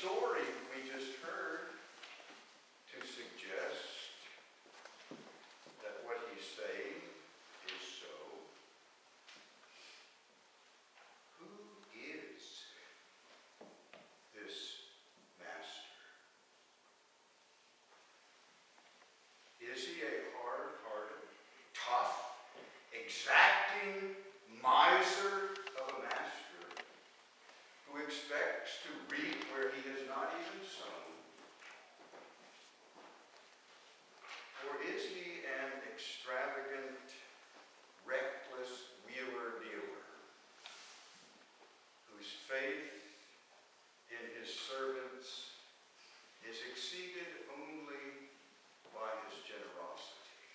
story we just heard to suggest that what he's saying is so. Who is this master? Is he a hard-hearted, tough, exacting miser of a master who expects to reap where he has not even sown? Or is he an extravagant, reckless wheeler-dealer whose faith in his servants is exceeded only by his generosity?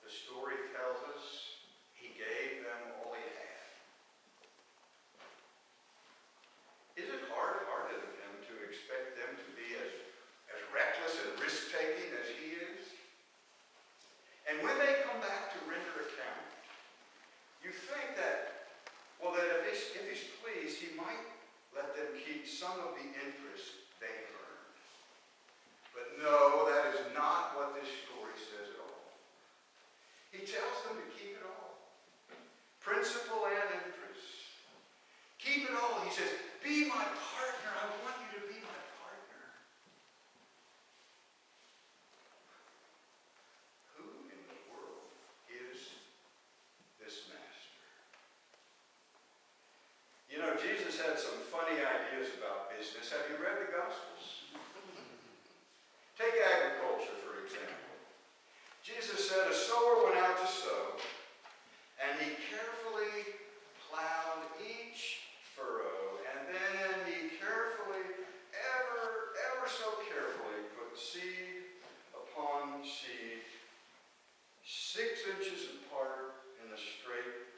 The story tells us he gave them all he had. Is it hard-hearted of him to expect them to be as reckless and risk-taking as he is? And when they come back to render account, you think that, well, that if he's pleased, he might let them keep some of the interest they earned. But no, that is not what this story says at all. He tells them to keep it all. Principal and interest. Keep it all. He says, be my partner. I want you to be my partner. Who in the world is this master? You know, Jesus had some funny ideas about business. Have you read the Gospels? Take agriculture, for example. Jesus said a sower went out to sow, and he carefully plowed each furrow, and then he carefully, ever so carefully, put seed upon seed, 6 inches apart in a straight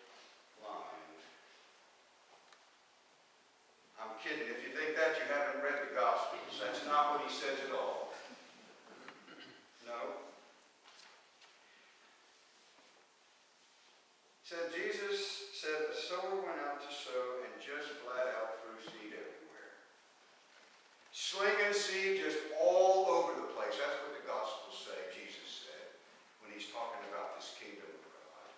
line. I'm kidding. If you think that, you haven't read the Gospels. That's not what he says at all. No. Jesus said the sower went out to sow and just flat out threw seed everywhere. Slinging seed just all over the place. That's what the Gospels say, Jesus said, when he's talking about this kingdom of God.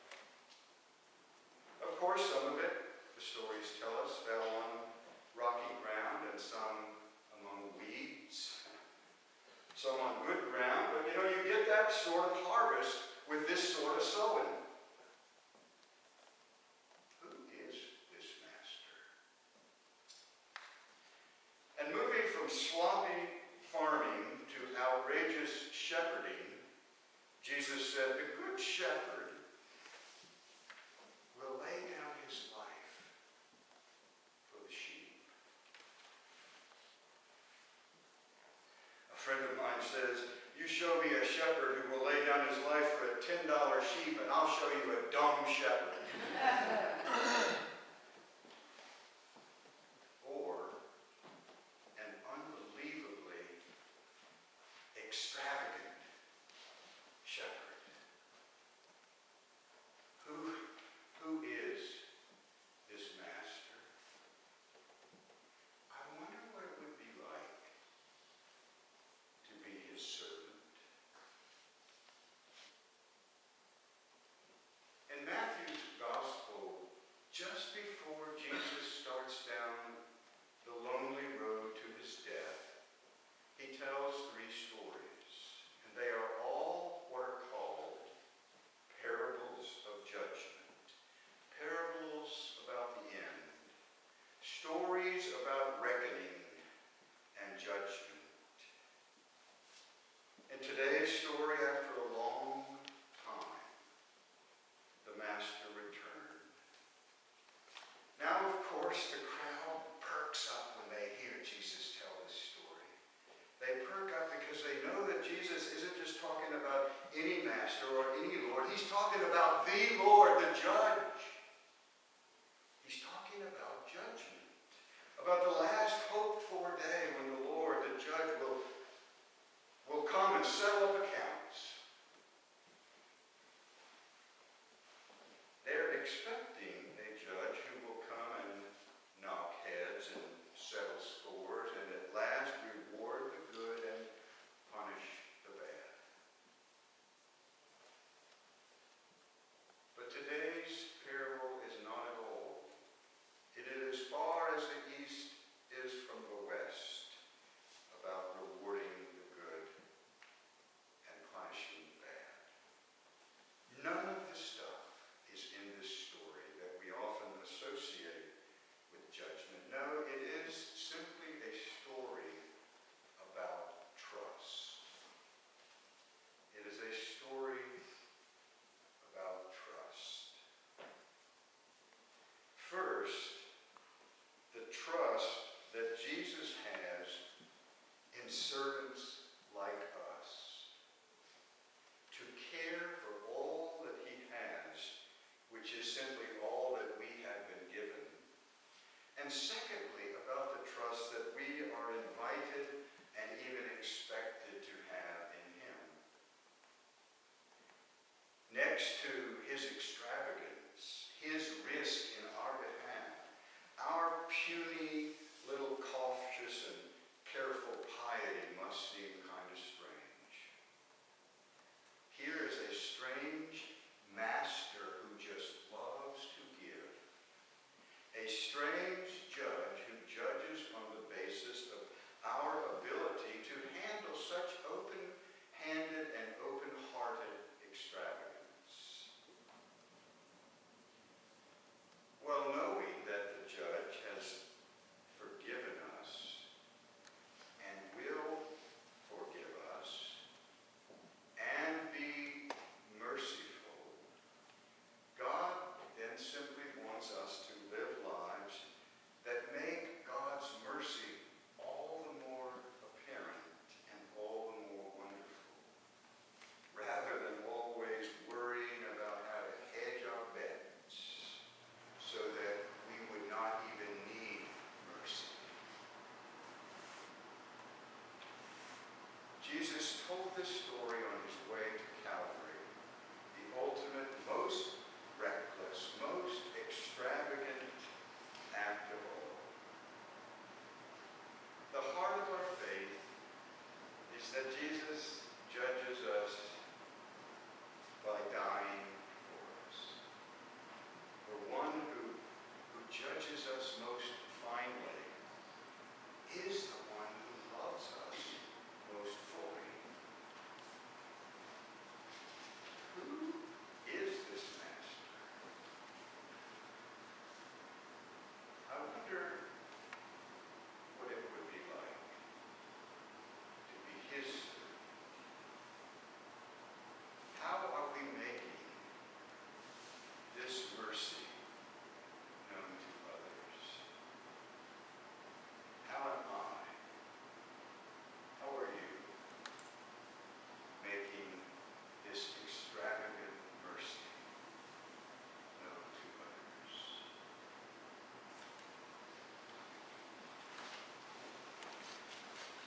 Of course, some of it, the stories tell us, fell on rocky ground and some among weeds, some on good ground. But you know, you get that sort of harvest with this sort of sowing. Sloppy farming to outrageous shepherding, Jesus said, the good shepherd will lay down his life for the sheep. A friend of mine says, you show me a shepherd who will lay down his life for a $10 sheep, and I'll show you a dumb shepherd. Extravagant shepherd. Who is this master? I wonder what it would be like to be his servant. In Matthew's Gospel, just before Jesus starts down the lonely road to his death, he tells 3 stories, and they are all what are called parables of judgment. Parables about the end. Stories about reckoning and judgment. In today's story, after a long time, the master returned. Now, of course, the crowd perks up when they hear Jesus tell this story. They perk up because they know that Jesus isn't just talking about any master or any Lord. He's talking about the Lord, the judge. He's talking about judgment. About the last hoped-for day when the Lord, the judge, will come and settle up accounts. They're expecting a judge who next to his extravagance, his risk in our behalf, our puny, little cautious and careful piety must seem